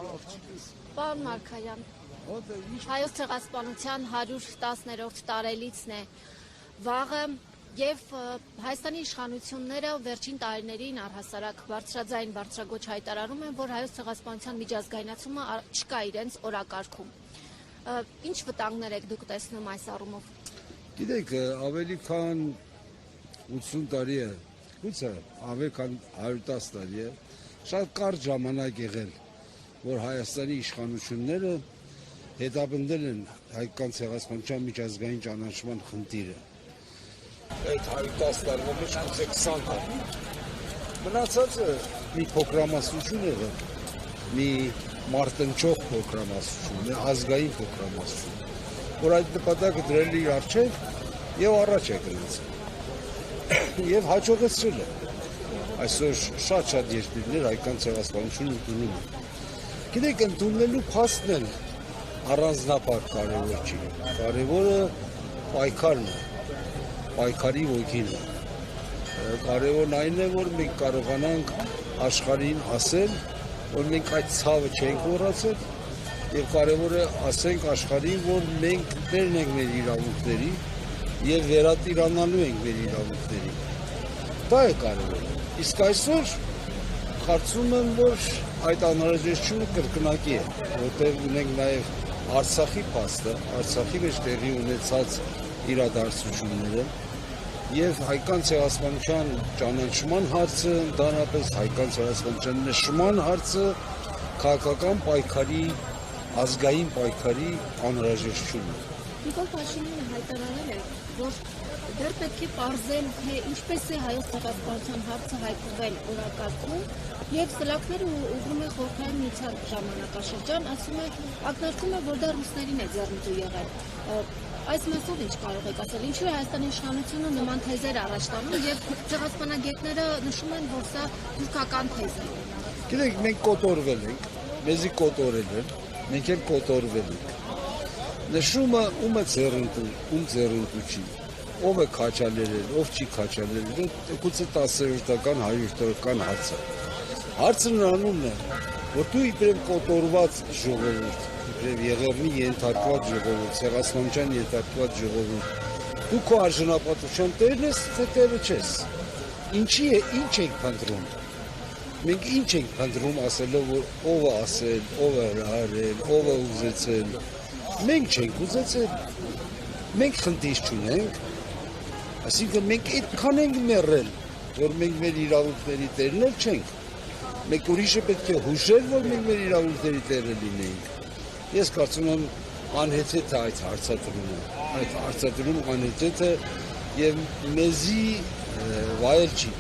Պարոն Մարգարյան, Հայոց ցեղասպանության 110-րդ տարելիցն է վաղը եւ Հայաստանի իշխանությունները վերջին տարիներին առհասարակ բարձրաձայն բարձրագոչ հայտարարում են, որ Հայոց ցեղասպանության միջազգայնացումը չկա իրենց օրակարգում։ Ինչ վտանգներ եք դուք տեսնում այս առումով։ Գիտեք, ավելի քան 80 տարի է, գուցե ավելի քան 110 տարի է, շատ կարճ ժամանակ եղել, որ Հայաստանի իշխանությունները հետապնդել են հայկական ցեղասպանության միջազգային ճանաչման խնդիրը։ Այդ 110 տարվա մեջ գուցե 20 տարի։ Մնացածը մի փոքրամասնություն եղել, մի մարտնչող փոքրամասնություն, մի ազգային փոքրամասնություն, որ այդ նպատակը դրել իր առջև եւ առաջ է գնացել։ Եվ հաջողեցրել է։ Այսօր շատ երկրներ հայկական ցեղասպանությունը ընդունում են։ Գիտեք, ընդունելու փաստն էլ առանձնապար կարևոր չի։ Կարևորը պայքարն է, պայքարի ոգին է։ Կարևորն այն է, որ մենք կարողանանք աշխարհին ասել, որ մենք այդ ցավը չենք մոռացել, եւ կարևոր է ասենք աշխարհին, որ մենք տերն ենք մեր իրավունքների եւ վերատիրանալու ենք մեր իրավունքների։ Դա է կարևորը։ Իսկ այսօր կարծում եմ, որ այդ անհրաժեշտությունը կրկնակի է, որտեղ ունենք նաեւ Արցախի փաստը, Արցախի մեջ տեղի ունեցած իրադարձությունները եւ հայկական ցեղասպանության ճանաչման հարցը, ընդհանրապես հայկական ցեղասպանության նշման հարցը քաղաքական պայքարի, ազգային պայքարի անհրաժեշտություն է։ Նիկոլ Փաշինյանը հայտարարել է, որ դեռ պետք է պարզել, թե ինչպես է հայոց ցեղասպանության հարցը հայտնվել օրակարգում եւ սլաքները ուղղում է խորհրդային միության ժամանակաշրջան, ասում է, ակնարկում է, որ դա ռուսներին է ձեռնտու եղել։ Այս մասով ինչ կարող եք ասել, ինչու է Հայաստանի իշխանությունը նման թեզեր առաջ տանում եւ ցեղասպանագետները նշում են, որ սա թուրքական թեզ է։ Գիտեք, մենք կոտորվել ենք, մեզի կոտորել են, մենք էլ կոտորվել ենք։ Նշումը ում է ձեռնտու, ում ձեռնտու չի, ով է քաչալերել, ով չի քաչալերել, գուցե 10-րդական, 100-րդական հարց է։ Հարցը նրանումն է, որ դու իբրև կոտորված ժողովուրդ, իբրև եղեռնի ենթարկված ժողովուրդ, ցեղասպանության ենթարկված ժողովուրդ, դու քո արժանապատվության տերն ես, թե տերը չես։ Ինչի է, ինչ եք փնտրում։ Մենք ինչ ենք փնտրում ասելով, որ ով է ասել, ով է հրահրել, ով է ուզեցել։ Մենք չենք ուզեցել, մենք խնդիր չունենք, այսինքն մենք այդքան ենք մեռել, որ մենք մեր իրավունքների տերն էլ չենք, մենք ուրիշը պետք է հուշել, որ մենք մեր իրավունքների տերը լինեինք։ Ես կարծում եմ անհեթեթ է այդ հարցադրումը անհեթեթ է և մեզի վայել չի։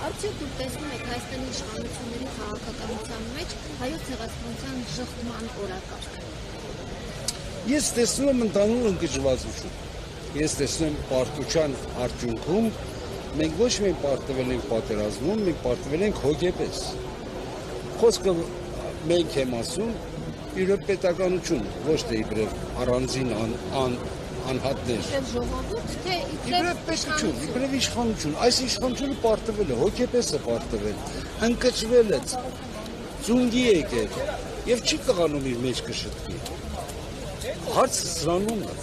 Արդյոք դուք տեսնում եք Հայաստանի իշխանությունների քաղաքականության մեջ հայոց ցեղասպանության ժխտման օրակարգ։ Ես տեսնում եմ ընդհանուր ընկճվածություն, ես տեսնում եմ պարտության արդյունքում, մենք ոչ միայն պարտվել ենք պատերազմում, մենք պարտվել ենք հոգեպես։ Խոսքը մենք եմ ասում, իբրև պետականություն, ոչ թե իբրև առանձին անհատներ։ Իբրև ժողովուրդ, թե իբրև պետություն, իբրև իշխանություն, այս իշխանությունը պարտվել է, հոգեպես է պարտվել, ընկճվել է, ծունգի եկել եւ չի կարողանում իր մեջ կշտկի։ Հարցը սրանում է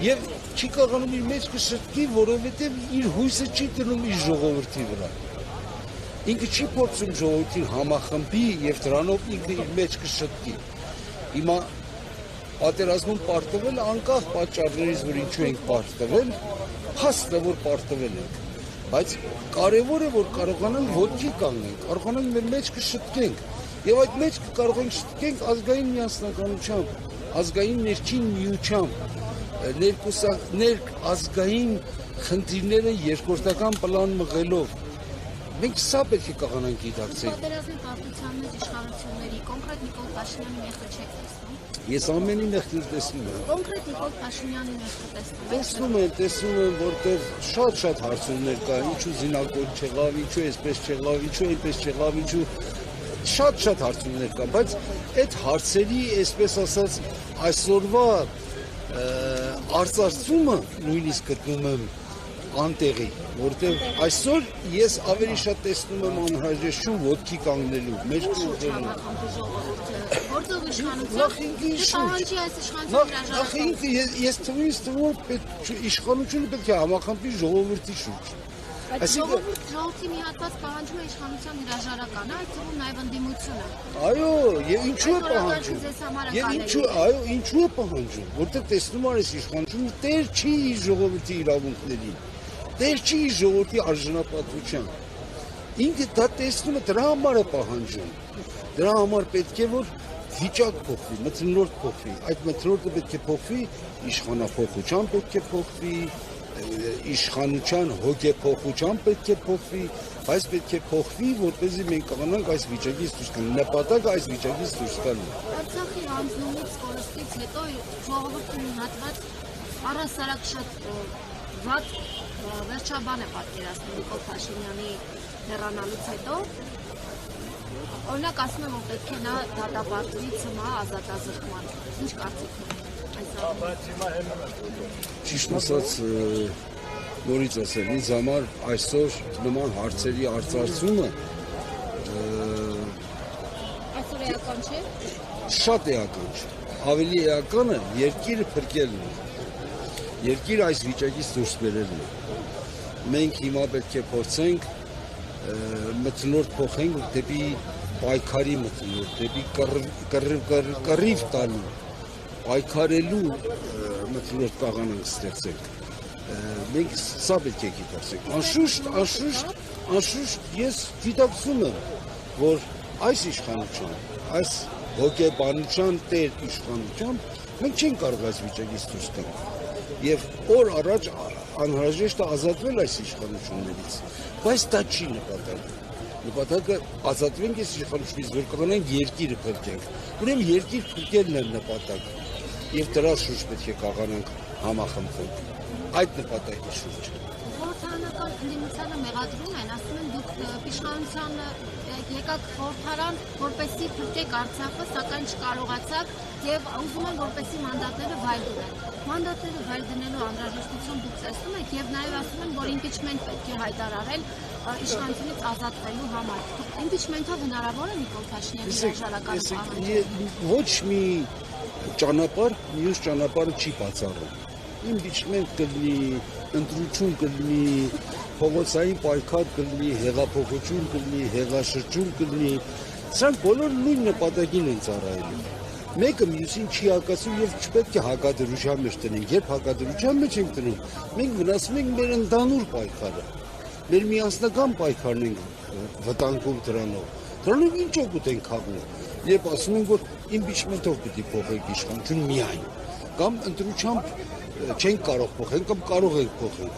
եւ չի կարողանում իր մեջ կշտկի, որովհետեւ իր հույսը չի դնում իր ժողովրդի վրա։ Ինքը չի փորձում ժողովրդին համախմբի եւ դրանով ինքը իր մեջ կշտկի։ Հիմա պատերազմում պարտվել անկախ պատճառներից, որ ինչու ենք պարտվել, փաստ է, որ պարտվել ենք, բայց կարևոր է, որ կարողանանք ոտքի կանգնենք, կարողանանք մեր մեջ կշտկենք եւ այդ մեջ կարող ենք շտկենք ազգային միասնականությամբ, ազգային ներքին միությամբ, ներազգային խնդիրները երկրորդական պլան մղելով։ Մենք սա պետք է կարողանանք գիտակցել։ Պատերազմի պարտության մեջ իշխանությունների կոնկրետ Նիկոլ Փաշինյանի մեղքը չեք տեսնում։ Ես ամենի մեղքեր տեսնում եմ։ Կոնկրետ Նիկոլ Փաշինյանի մեղքը տեսնում եմ, որտեղ շատ հարցումներ կա, ինչու զինակոտ չեղավ, ինչու այսպես չեղավ, ինչու այնպես չեղավ, ինչու շատ հարցումներ կա, բայց այդ հարցերի, այսպես ասած, այսօրվա արծարծումը նույնիսկ գտնում եմ անտեղի, որտեղ այսօր ես ավելի շատ տեսնում եմ անհրաժեշտություն ոտքի կանգնելու, մեր կողմերում։ Գործող իշխանություն։ Նախ ինքը պահանջի այս իշխանության նախ ինքը ես թվում իշխանությունը պետք է համախմբի ժողովրդի շուրջ։ Ժողովրդի մի հատված պահանջում է իշխանության հրաժարականը, այդ թվում նաև ընդդիմությունը։ Այո, եւ ինչու է պահանջում։ Եվ ինչու է պահանջում, որտեղ տեսնում ես իշխանությունը տեր չի իր ժողովրդի իրավունքներին, տեր չի իր ժողովրդի արժանապատվության։ Ինքը դա տեսնում է, դրա համար է պահանջում։ Դրա համար պետք է որ վիճակ փոխվի, մթնոլորտ փոխվի, այդ մթնոլորտը պետք է փոխվի, իշխանափոխության պետք է փոխվի, իշխանության հոգեփոխության պետք է փոխվի, բայց պետք է փոխվի, որպեսզի մենք կարողանանք այս վիճակից դուրս գալ։ Նպատակը այս վիճակից դուրս գալու։ Արցախի հանձնումից կորստից հետո ժողովուրդը մի հատված առհասարակ շատ վատ վերջաբան է պատկերացնում Նիկոլ Փաշինյանի հեռանալուց հետո։ Օրինակ ասում եմ, որ պետք է նա դատապարտվի ՑՄԱ ազատազրկման։ Ինչ կարծիք ունեք այս Ճիշտ ասած, նորից ասեմ, ինձ համար այսօր նման հարցերի արծարծումը այսօր էական չէ։ Շատ էական չէ։ Ավելի էականը երկիրը փրկելն է։ Երկիրը այս վիճակից դուրս բերելն է։ Մենք հիմա պետք է փորձենք մթնոլորտ փոխենք դեպի պայքարի մթնոլորտ, դեպի կռիվ տալու, պայքարելու մթնոլորտ կարողանանք ստեղծենք։ Մենք սա պետք է գիտակցենք։ Անշուշտ ես գիտակցում եմ, որ այս իշխանության, այս հոգեբանության տեր իշխանությամբ մենք չենք կարող այս վիճակից դուրս գալ։ Եվ օր առաջ անհրաժեշտ է ազատվել այս իշխանություններից, բայց դա չի նպատակը։ Նպատակը ազատվենք այս իշխանությունից, որ կարողանանք երկիրը փրկենք։ Ուրեմն երկիր փրկելն է նպատակը։ Եվ դրա շուրջ պետք է կարողանանք համախմբվել։ Այդ նպատակի շուրջ։ Խորհրդարանական ընդդիմությանը մեղադրում են, ասում են դուք իշխանությանը եկաք խորհրդարան, որպեսզի փրկեք Արցախը, սակայն չկարողացաք եւ ուզում են որպեսզի մանդատները վայր դնեն։ Մանդատները վայր դնելու անհրաժեշտություն դուք տեսնում եք եւ նաեւ ասում են, որ իմպիչմենտ պետք է հայտարարել իշխանությունից ազատվելու համար։ Իմպիչմենտով հնարավոր է Նիկոլ Փաշինյանի հրաժարականը պահանջել։ Ոչ մի ճանապարհ մյուս ճանապարհը չի բացառում։ Իմպիչմենտ կլինի, ընտրություն կլինի, փողոցային պայքար կլինի, հեղափոխություն կլինի, հեղաշրջում կլինի։ Սրանք բոլորը նույն նպատակին են ծառայելու։ Մեկը մյուսին չի հակասում եւ չպետք է հակադրության մեջ տնենք։ Երբ հակադրության մեջ ենք տնում, մենք վնասում ենք մեր ընդհանուր պայքարը։ Մեր միասնական պայքարն ենք վտանգում դրանով։ Դրանով ինչ օգուտ ենք քաղում։ Երբ ասում են, որ իմպիչմենտով պիտի փոխենք իշխանությունը միայն, կամ ընտրությամբ չենք կարող փոխել, կամ կարող ենք փոխել։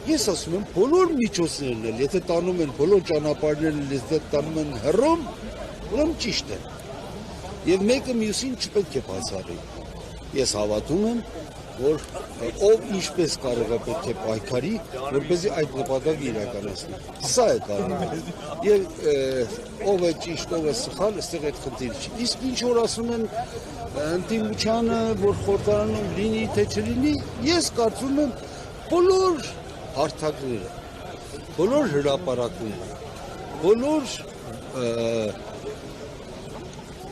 Ես ասում եմ, բոլոր միջոցներն էլ, եթե տանում են բոլոր ճանապարհներն էլ, եթե տանում են հեռում, ուրեմն ճիշտ է։ Եվ մեկը մյուսին չպետք է բացառի։ Ես հավատում եմ, որ ով ինչպես կարող է պետք է պայքարի, որպեսզի այդ նպատակը իրականացնի։ Սա է կարող։ Եվ ով է ճիշտ, ով է սխալ, այստեղ այդ խնդիրը չի։ Իսկ ինչ որ ասում են ընդդիմությանը, որ խորհրդարանում լինի, թե չլինի, ես կարծում եմ բոլոր հարթակները, բոլոր հրապարակները, բոլոր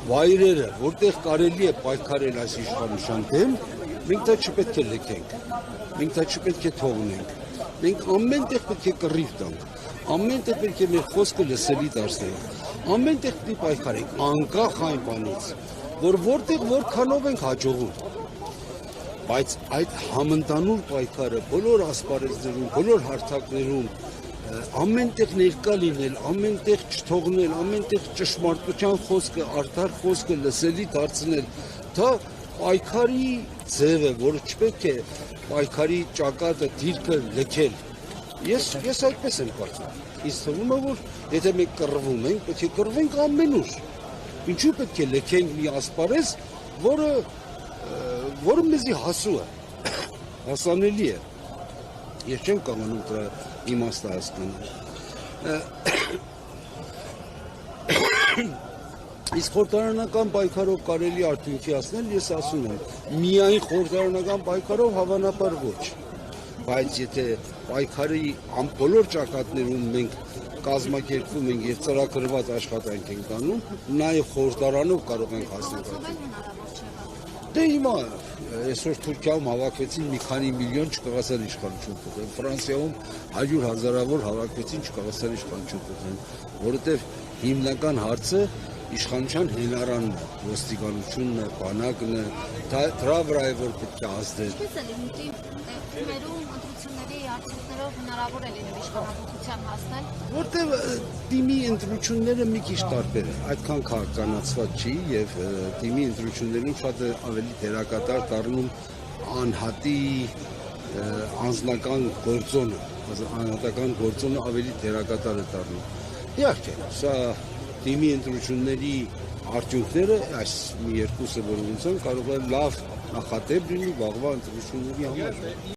վայրերը, որտեղ կարելի է պայքարել այս իշխանության դեմ, մենք դա չպետք է լքենք, մենք դա չպետք է թողնենք, մենք ամեն տեղ պետք է կռիվ տանք, ամեն տեղ պետք է մեր խոսքը լսելի դարձնենք, ամեն տեղ պետք է պայքարենք, անկախ այն բանից, որ որտեղ որքանով ենք հաջողում, բայց այդ համընդանուր պայքարը բոլոր ասպարեզներում, բոլոր հարթակներում ամեն տեղ ներկա լինել, ամեն տեղ չթողնել, ամեն տեղ ճշմարտության խոսքը, արդար խոսքը լսելի դարձնել, դա պայքարի ձև է, որը չպետք է պայքարի ճակատը, դիրքը լքել։ Ես այդպես եմ կարծում։ Ինձ թվում է, որ եթե մենք կռվում ենք, պետք է կռվենք ամենուր։ Ինչու պետք է լքենք մի ասպարեզ, որը մեզի հասու է, հասանելի է։ Ես չեմ կարողանում դրա իմաստը հասկանալ։ Իսկ խորհրդարանական պայքարով կարելի արդյունքի հասնել, ես ասում եմ, միայն խորհրդարանական պայքարով հավանաբար ոչ։ Բայց եթե պայքարի բոլոր ճակատներում մենք կազմակերպվում ենք եւ ծրագրված աշխատանք ենք անում, նաեւ խորհրդարանով կարող ենք հասնել։ Դե հիմա այսօր Թուրքիայում հավաքվեցին մի քանի միլիոն չկարողացան իշխանություն փոխել, Ֆրանսիայում 100,000-ավոր հավաքվեցին չկարողացան իշխանություն փոխել, որովհետեւ հիմնական հարցը իշխանության հենարանն է, ոստիկանությունն է, բանակն է, դրա վրա է որ պետք է ազդել։ Ինչպես է լինի թիմերում ընտրությունների արդյունքներով հնարավոր է լինել իշխանապետության հասնել։ Որտեւ թիմի ընտրությունները մի քիչ տարբեր են, այդքան քաղաքականացված չի եւ թիմի ընտրություններում շատ ավելի դերակատար դառնում անհատի անձնական գործոնը, անհատական գործոնը ավելի դերակատար է դառնում։ Իհարկե, սա թիմի ընտրությունների արդյունքները այս մի երկուսը որ ունեցան կարող է լավ նախադեպ լինի վաղվա ընտրությունների համար։